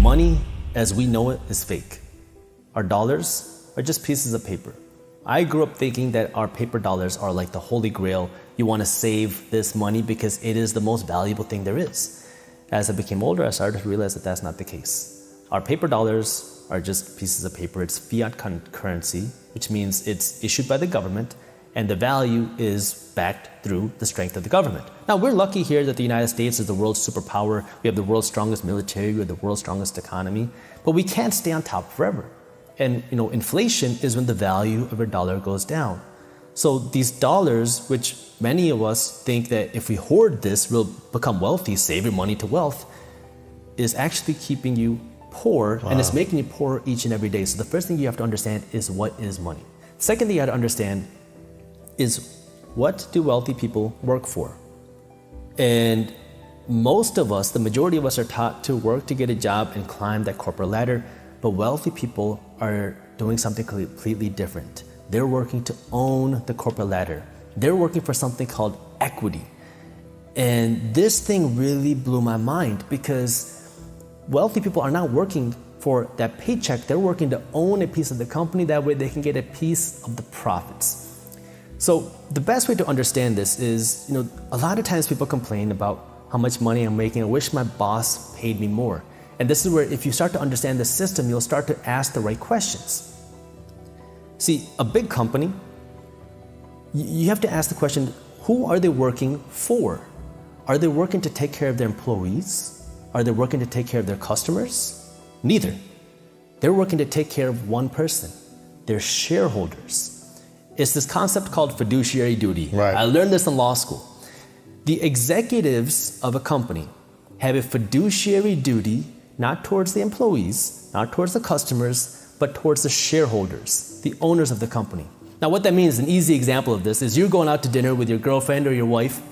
money as we know it is fake. Our dollars are just pieces of paper. I grew up thinking that our paper dollars are like the holy grail. You want to save this money because it is the most valuable thing there is. As I became older, I started to realize that that's not the case. Our paper dollars are just pieces of paper. It's fiat currency, which means it's issued by the government, and the value is backed through the strength of the government. Now, we're lucky here that the United States is the world's superpower. We have the world's strongest military. We have the world's strongest economy. But we can't stay on top forever. And inflation is when the value of a dollar goes down. So these dollars, which many of us think that if we hoard this, we'll become wealthy, save your money to wealth, is actually keeping you poor, and it's making you poor each and every day. So the first thing you have to understand is what is money. Second thing you have to understand is what do wealthy people work for? And most of us, the majority of us, are taught to work to get a job and climb that corporate ladder, but wealthy people are doing something completely different. They're working to own the corporate ladder. They're working for something called equity. And this thing really blew my mind, because wealthy people are not working for that paycheck. They're working to own a piece of the company. That way they can get a piece of the profits. So the best way to understand this is, a lot of times people complain about how much money I'm making. I wish my boss paid me more. And this is where, if you start to understand the system, you'll start to ask the right questions. See, a big company, you have to ask the question, who are they working for? Are they working to take care of their employees? Are they working to take care of their customers? Neither. They're working to take care of one person, their shareholders. It's this concept called fiduciary duty. Right. I learned this in law school. The executives of a company have a fiduciary duty, not towards the employees, not towards the customers, but towards the shareholders, the owners of the company. Now, what that means, an easy example of this is you're going out to dinner with your girlfriend or your wife,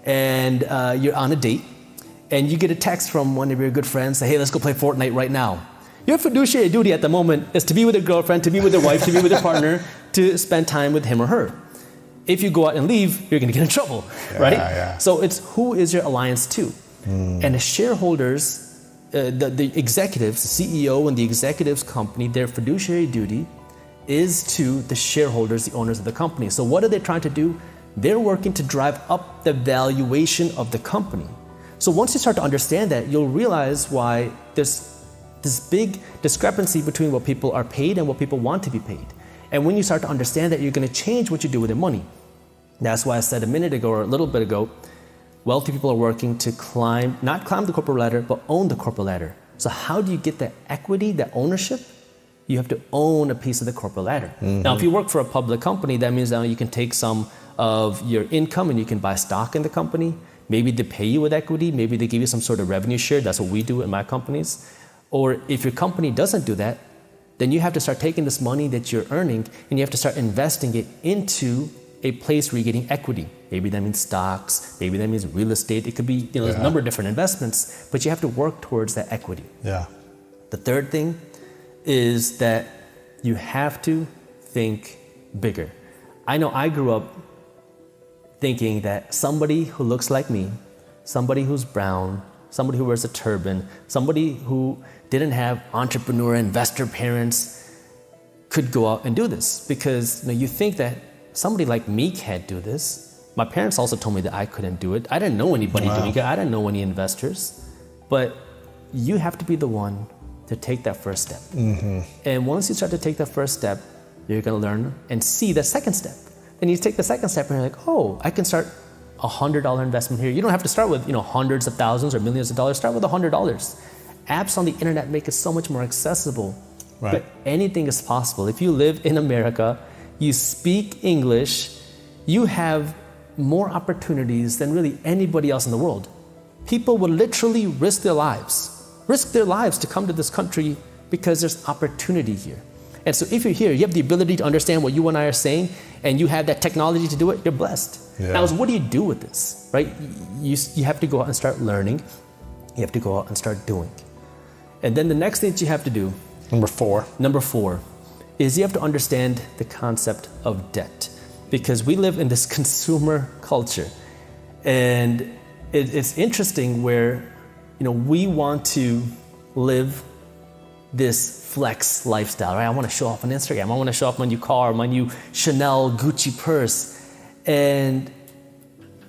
and you're on a date, and you get a text from one of your good friends, say, hey, let's go play Fortnite right now. Your fiduciary duty at the moment is to be with your girlfriend, to be with your wife, to be with your partner, to spend time with him or her. If you go out and leave, you're going to get in trouble, right? Yeah. So it's who is your alliance to? And the shareholders, the executives, the CEO and the executives company, their fiduciary duty is to the shareholders, the owners of the company. So what are they trying to do? They're working to drive up the valuation of the company. So once you start to understand that, you'll realize why there's this big discrepancy between what people are paid and what people want to be paid. And when you start to understand that, you're going to change what you do with your money. That's why I said a minute ago or a little bit ago, wealthy people are working to not climb the corporate ladder, but own the corporate ladder. So how do you get that equity, that ownership? You have to own a piece of the corporate ladder. Now, if you work for a public company, that means that you can take some of your income and you can buy stock in the company. Maybe they pay you with equity. Maybe they give you some sort of revenue share. That's what we do in my companies. Or if your company doesn't do that, then you have to start taking this money that you're earning and you have to start investing it into a place where you're getting equity. Maybe that means stocks, maybe that means real estate. It could be, there's a number of different investments, but you have to work towards that equity. Yeah. The third thing is that you have to think bigger. I know I grew up thinking that somebody who looks like me, somebody who's brown, somebody who wears a turban, somebody who didn't have entrepreneur, investor parents could go out and do this, because you think that somebody like me can't do this. My parents also told me that I couldn't do it. I didn't know anybody doing it. I didn't know any investors. But you have to be the one to take that first step. And once you start to take that first step, you're going to learn and see the second step. Then you take the second step and you're like, oh, I can start $100 investment here. You don't have to start with hundreds of thousands or millions of dollars. Start with $100. Apps on the internet make it so much more accessible. Right. But anything is possible. If you live in America, you speak English, you have more opportunities than really anybody else in the world. People will literally risk their lives to come to this country because there's opportunity here. And so if you're here, you have the ability to understand what you and I are saying, and you have that technology to do it, you're blessed. Yeah. Now, what do you do with this, right? You have to go out and start learning. You have to go out and start doing. And then the next thing that you have to do, Number four is you have to understand the concept of debt, because we live in this consumer culture. And it's interesting where, we want to live this flex lifestyle, right? I want to show off on Instagram. I want to show off my new car, my new Chanel Gucci purse. And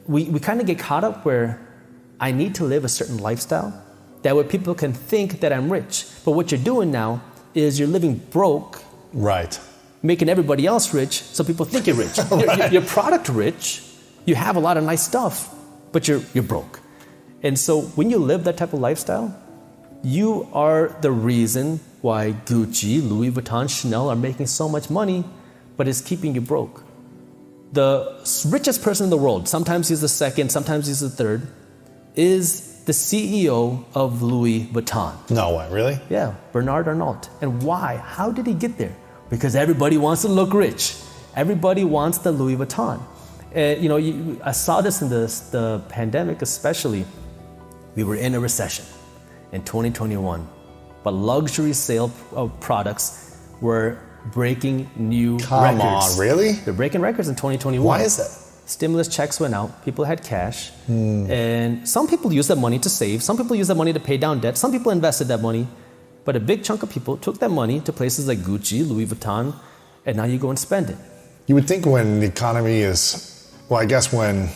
we kind of get caught up where I need to live a certain lifestyle that way people can think that I'm rich. But what you're doing now is you're living broke. Right. Making everybody else rich so people think you're rich. Right. You're product rich. You have a lot of nice stuff, but you're broke. And so when you live that type of lifestyle, you are the reason why Gucci, Louis Vuitton, Chanel are making so much money, but it's keeping you broke. The richest person in the world, sometimes he's the second, sometimes he's the third, is the CEO of Louis Vuitton. No way, really? Yeah, Bernard Arnault. And why? How did he get there? Because everybody wants to look rich. Everybody wants the Louis Vuitton. I saw this in the pandemic especially. We were in a recession in 2021, but luxury sale of products were breaking new records. Come on, really? They're breaking records in 2021. Why is that? Stimulus checks went out, people had cash, and some people used that money to save, some people used that money to pay down debt, some people invested that money, but a big chunk of people took that money to places like Gucci, Louis Vuitton, and now you go and spend it. You would think when the economy is, well, I guess when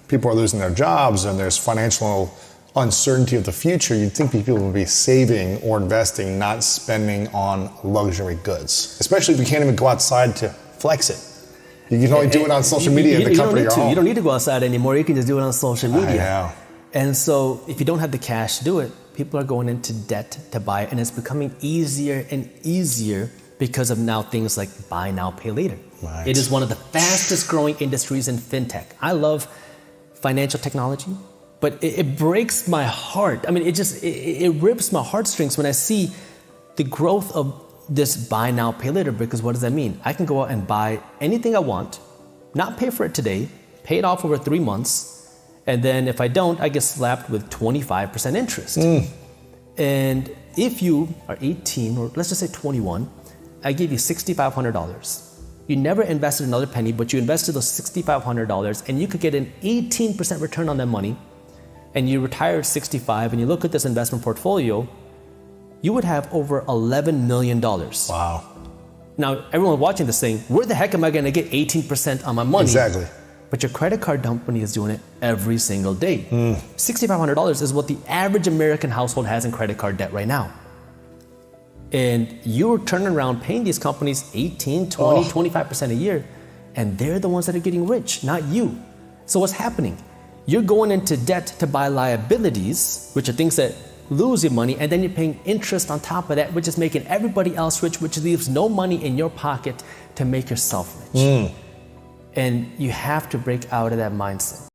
people are losing their jobs and there's financial uncertainty of the future, you'd think people would be saving or investing, not spending on luxury goods, especially if you can't even go outside to flex it. You can only do it on social media in the comfort of your home. You don't need to go outside anymore. You can just do it on social media. I know. And so if you don't have the cash to do it, people are going into debt to buy it, and it's becoming easier and easier because of now things like buy now, pay later. Right. It is one of the fastest growing industries in fintech. I love financial technology, but it breaks my heart. I mean, it rips my heartstrings when I see the growth of this buy now, pay later, because what does that mean? I can go out and buy anything I want, not pay for it today, pay it off over 3 months, and then if I don't, I get slapped with 25% interest. And if you are 18, or let's just say 21, I give you $6,500. You never invested another penny, but you invested those $6,500 and you could get an 18% return on that money, and you retire at 65 and you look at this investment portfolio, you would have over $11 million. Wow. Now, everyone watching this saying, where the heck am I going to get 18% on my money? Exactly. But your credit card company is doing it every single day. $6,500 is what the average American household has in credit card debt right now. And you're turning around paying these companies 18, 20, 25% a year, and they're the ones that are getting rich, not you. So what's happening? You're going into debt to buy liabilities, which are things that lose your money, and then you're paying interest on top of that, which is making everybody else rich, which leaves no money in your pocket to make yourself rich. And you have to break out of that mindset.